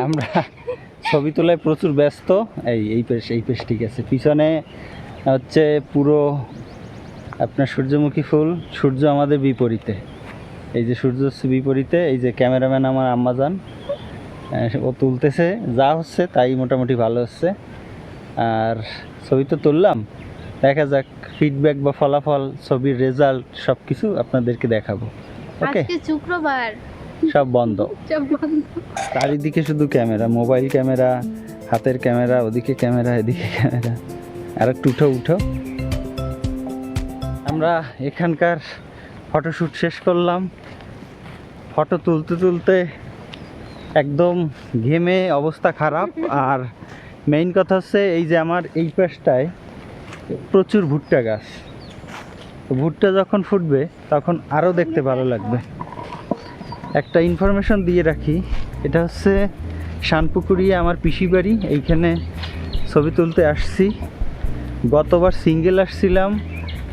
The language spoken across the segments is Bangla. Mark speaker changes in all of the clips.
Speaker 1: আমরা ছবি তোলায় প্রচুর ব্যস্ত। এই পেশ ঠিক আছে। পিছনে হচ্ছে পুরো আপনার সূর্যমুখী ফুল, সূর্য আমাদের বিপরীতে। এই যে সূর্য হচ্ছে বিপরীতে, এই যে ক্যামেরাম্যান আমার আম্মাজান, ও তুলতেছে, যা হচ্ছে তাই মোটামুটি ভালো হচ্ছে। আর ছবি তো তুললাম, দেখা যাক ফিডব্যাক বা ফলাফল, ছবির রেজাল্ট সব কিছু আপনাদেরকে দেখাবো। ওকে,
Speaker 2: শুক্রবার
Speaker 1: সব বন্ধ, চারিদিকে শুধু ক্যামেরা, মোবাইল ক্যামেরা, হাতের ক্যামেরা, ওদিকে ক্যামেরা, এদিকে ক্যামেরা। আর একটু উঠো। আমরা এখানকার ফটোশ্যুট শেষ করলাম। ফটো তুলতে একদম ঘেমে অবস্থা খারাপ। আর মেইন কথা হচ্ছে এই যে আমার এই পাশটায় প্রচুর ভুট্টা গাছ, ভুট্টা যখন ফুটবে তখন আরও দেখতে ভালো লাগবে। একটা ইনফরমেশন দিয়ে রাখি, এটা হচ্ছে শানপুকুরিয়া আমার পিসি বাড়ি। এইখানে ছবি তুলতে আসছি। গতবার সিঙ্গেল আসছিলাম,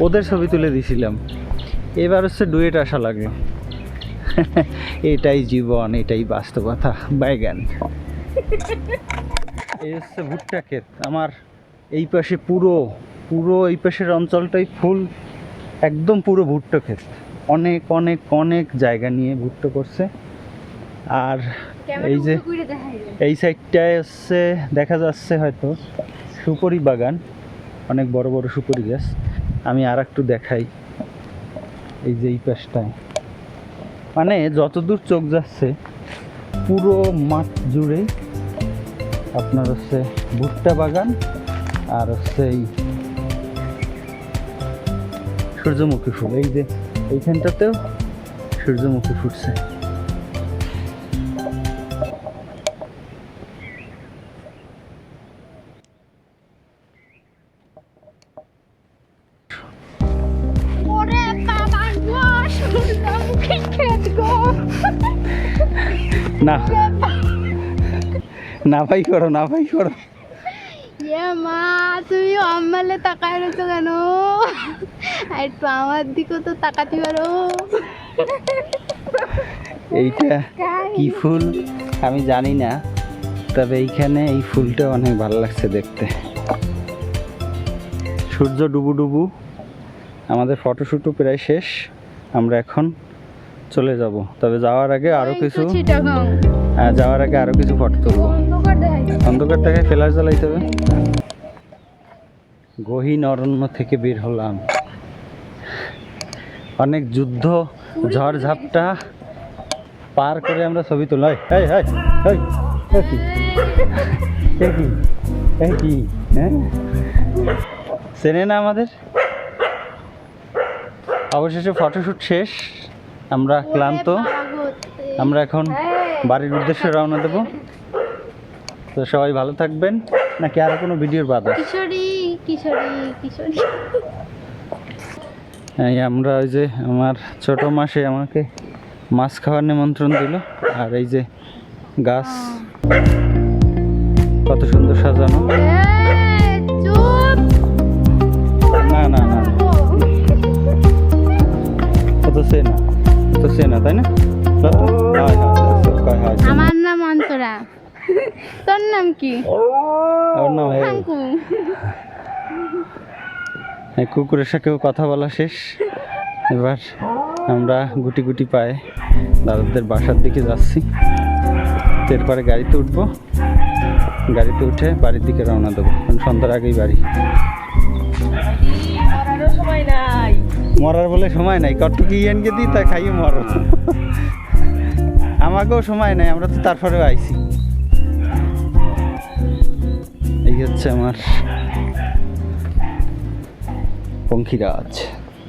Speaker 1: ওদের ছবি তুলে দিছিলাম। এবার হচ্ছে ডুয়েট আসা লাগলো। এটাই জীবন, এটাই বাস্তবতা। বাইগান, এই হচ্ছে ভুট্টা ক্ষেত। আমার এই পাশে পুরো এই পাশের অঞ্চলটাই ফুল, একদম পুরো ভুট্টা ক্ষেত। অনেক অনেক অনেক জায়গা নিয়ে ভুট্টা করছে। আর এই যে এই সাইডটায় হচ্ছে দেখা যাচ্ছে হয়তো সুপারি বাগান, অনেক বড় বড় সুপারি গাছ। আমি আর একটু দেখাই, এই যে এই পাশটায় মানে যতদূর চোখ যাচ্ছে পুরো মাঠ জুড়েই আপনার হচ্ছে ভুট্টা বাগান। আর হচ্ছে এই সূর্যমুখী ফুল, এই যে এইখানটাতেও সূর্যমুখী ফুটছে। না না ভাই করো, না ভাই করো।
Speaker 2: মা তুমি আম্মালে তাকায় রয়েছো কেন? একটু আমার দিকেও তো তাকাতে পারো।
Speaker 1: এইটা কি ফুল আমি জানি না, তবে এইখানে এই ফুলটা অনেক ভালো লাগছে দেখতে। সূর্য ডুবু, আমাদের ফটোশ্যুটও প্রায় শেষ। আমরা এখন চলে যাব, তবে যাওয়ার আগে আরো কিছু ফটো তুলবো। অন্ধকার দেখায় ফ্ল্যাশ জ্বালাইতে হবে। গহীন অরণ্য থেকে বের হলাম, অনেক যুদ্ধ ঝড়ঝাপটা পার করে আমরা ছবি তুলাই। চেনে না আমাদের। অবশেষে ফটোশ্যুট শেষ, আমরা ক্লান্ত। আমরা এখন বাড়ির উদ্দেশ্যে রওনা দেবো। তো সবাই ভালো থাকবেন। নাকি আরো কোনো ভিডিওর বাধা? আমরা ওই যে আমার ছোট মাসে আমাকে মাছ খাওয়ার নিমন্ত্রণ দিল। আর এই যে গাছ কত সুন্দর সাজানো। না তো সেনা তাই না?
Speaker 2: আমার নাম অন্তরা, তোর নাম কি?
Speaker 1: ওর নাম কুকুরের সাথেও কথা বলা শেষ। এবার আমরা গুটি পায়ে দাদাদের বাসার দিকে যাচ্ছি। এরপরে গাড়িতে উঠবো, গাড়িতে উঠে বাড়ির দিকে রওনা দেবো, কারণ সন্ধ্যার আগেই বাড়ি। মরার বলে সময় নাই, কত কি এনকে দিই তা খাইয়ে মরো। আমাকেও সময় নাই, আমরা তো তারপরেও আইছি। এই হচ্ছে আমার পঙ্খিরাজ।